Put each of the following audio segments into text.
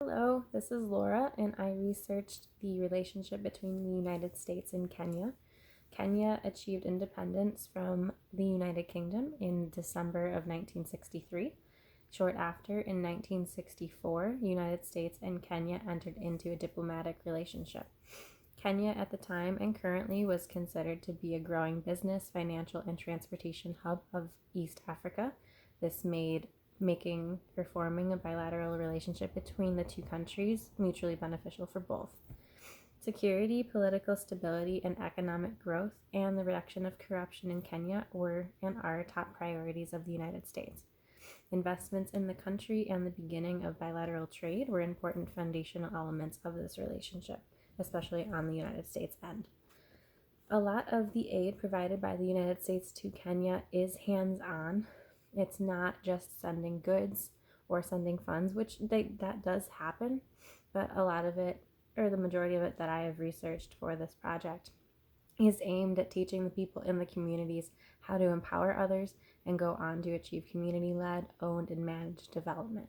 Hello, this is Laura, and I researched the relationship between the United States and Kenya. Kenya achieved independence from the United Kingdom in December of 1963. Short after, in 1964, United States and Kenya entered into a diplomatic relationship. Kenya at the time and currently was considered to be a growing business, financial, and transportation hub of East Africa. This made making or forming a bilateral relationship between the two countries mutually beneficial for both. Security, political stability, and economic growth, and the reduction of corruption in Kenya were and are top priorities of the United States. Investments in the country and the beginning of bilateral trade were important foundational elements of this relationship, especially on the United States end. A lot of the aid provided by the United States to Kenya is hands-on. It's not just sending goods or sending funds, which that does happen, but a lot of it, or the majority of it that I have researched for this project, is aimed at teaching the people in the communities how to empower others and go on to achieve community-led, owned, and managed development.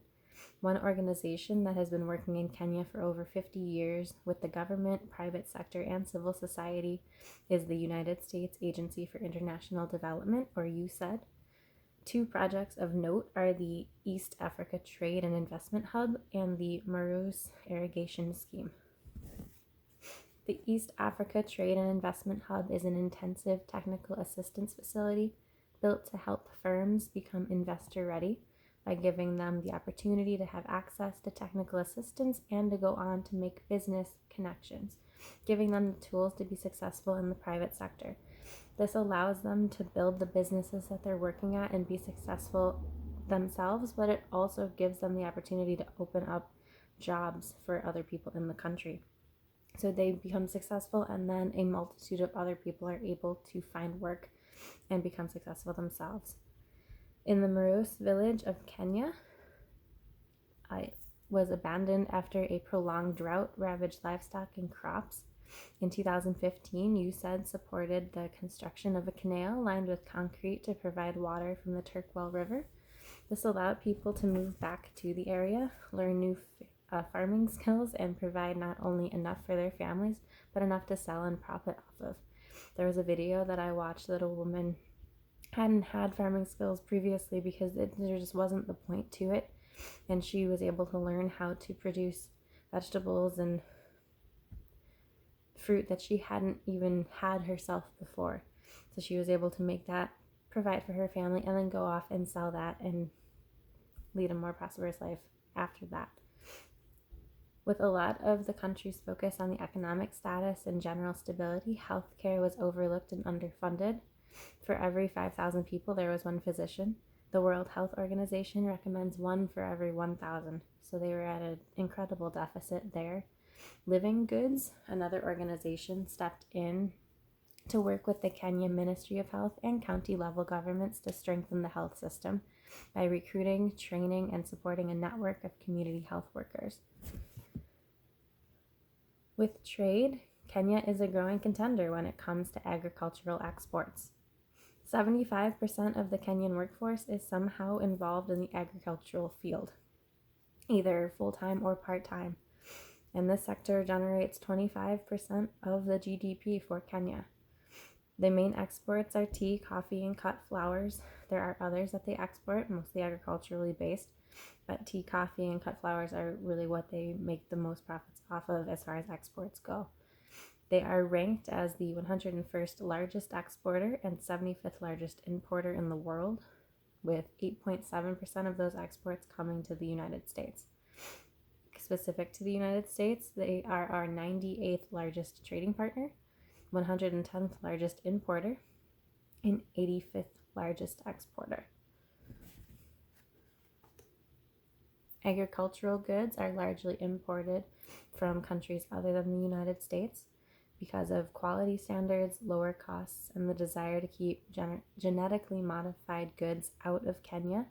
One organization that has been working in Kenya for over 50 years with the government, private sector, and civil society is the United States Agency for International Development, or USAID. Two projects of note are the East Africa Trade and Investment Hub and the Maroos Irrigation Scheme. The East Africa Trade and Investment Hub is an intensive technical assistance facility built to help firms become investor ready by giving them the opportunity to have access to technical assistance and to go on to make business connections, giving them the tools to be successful in the private sector. This allows them to build the businesses that they're working at and be successful themselves, but it also gives them the opportunity to open up jobs for other people in the country. So they become successful, and then a multitude of other people are able to find work and become successful themselves. In the Maroos village of Kenya, it was abandoned after a prolonged drought ravaged livestock and crops. In 2015, USAID supported the construction of a canal lined with concrete to provide water from the Turkwell River. This allowed people to move back to the area, learn new farming skills, and provide not only enough for their families, but enough to sell and profit off of. There was a video that I watched that a woman hadn't had farming skills previously because there just wasn't the point to it, and she was able to learn how to produce vegetables and fruit that she hadn't even had herself before. So she was able to make that, provide for her family, and then go off and sell that and lead a more prosperous life after that. With a lot of the country's focus on the economic status and general stability, healthcare was overlooked and underfunded. For every 5,000 people, there was one physician. The World Health Organization recommends one for every 1,000, so they were at an incredible deficit there. Living Goods, another organization, stepped in to work with the Kenya Ministry of Health and county level governments to strengthen the health system by recruiting, training, and supporting a network of community health workers. With trade, Kenya is a growing contender when it comes to agricultural exports. 75% of the Kenyan workforce is somehow involved in the agricultural field, either full-time or part-time, and this sector generates 25% of the GDP for Kenya. The main exports are tea, coffee, and cut flowers. There are others that they export, mostly agriculturally based, but tea, coffee, and cut flowers are really what they make the most profits off of as far as exports go. They are ranked as the 101st largest exporter and 75th largest importer in the world, with 8.7% of those exports coming to the United States. Specific to the United States, they are our 98th largest trading partner, 110th largest importer, and 85th largest exporter. Agricultural goods are largely imported from countries other than the United States because of quality standards, lower costs, and the desire to keep genetically modified goods out of Kenya.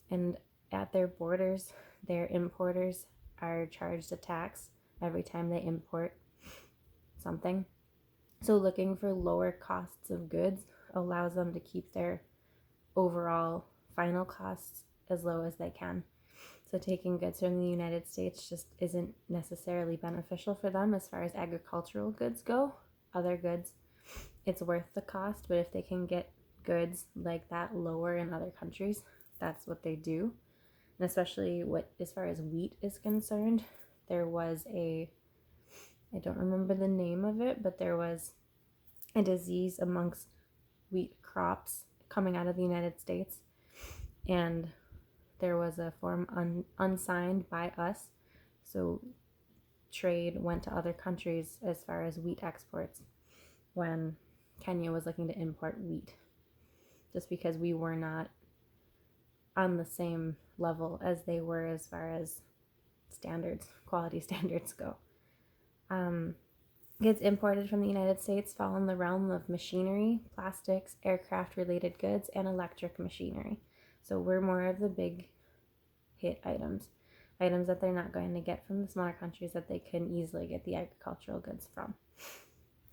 And at their borders, their importers are charged a tax every time they import something. So looking for lower costs of goods allows them to keep their overall final costs as low as they can. So taking goods from the United States just isn't necessarily beneficial for them as far as agricultural goods go. Other goods, it's worth the cost, but if they can get goods like that lower in other countries, that's what they do. And especially as far as wheat is concerned, there was I don't remember the name of it, but there was a disease amongst wheat crops coming out of the United States, and there was a form unsigned by us, so trade went to other countries as far as wheat exports when Kenya was looking to import wheat, just because we were not on the same level as they were as far as quality standards go. Goods imported from the United States fall in the realm of machinery, plastics, aircraft related goods, and electric machinery. So we're more of the big hit items that they're not going to get from the smaller countries that they can easily get the agricultural goods from.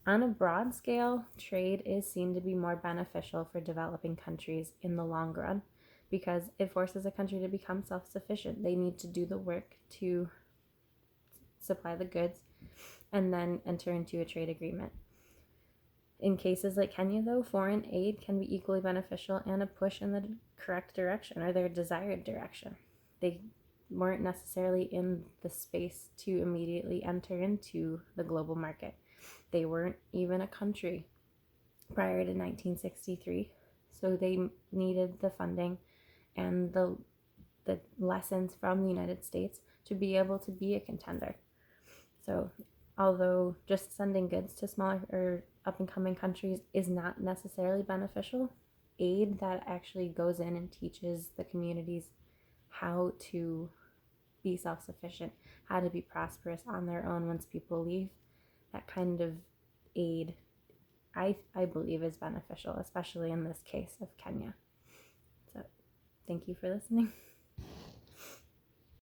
On a broad scale, trade is seen to be more beneficial for developing countries in the long run because it forces a country to become self-sufficient. They need to do the work to supply the goods and then enter into a trade agreement. In cases like Kenya, though, foreign aid can be equally beneficial and a push in the correct direction or their desired direction. They weren't necessarily in the space to immediately enter into the global market. They weren't even a country prior to 1963, so they needed the funding and the lessons from the United States to be able to be a contender. So although just sending goods to smaller or up-and-coming countries is not necessarily beneficial, aid that actually goes in and teaches the communities how to be self-sufficient, how to be prosperous on their own once people leave, that kind of aid I believe is beneficial, especially in this case of Kenya. So thank you for listening.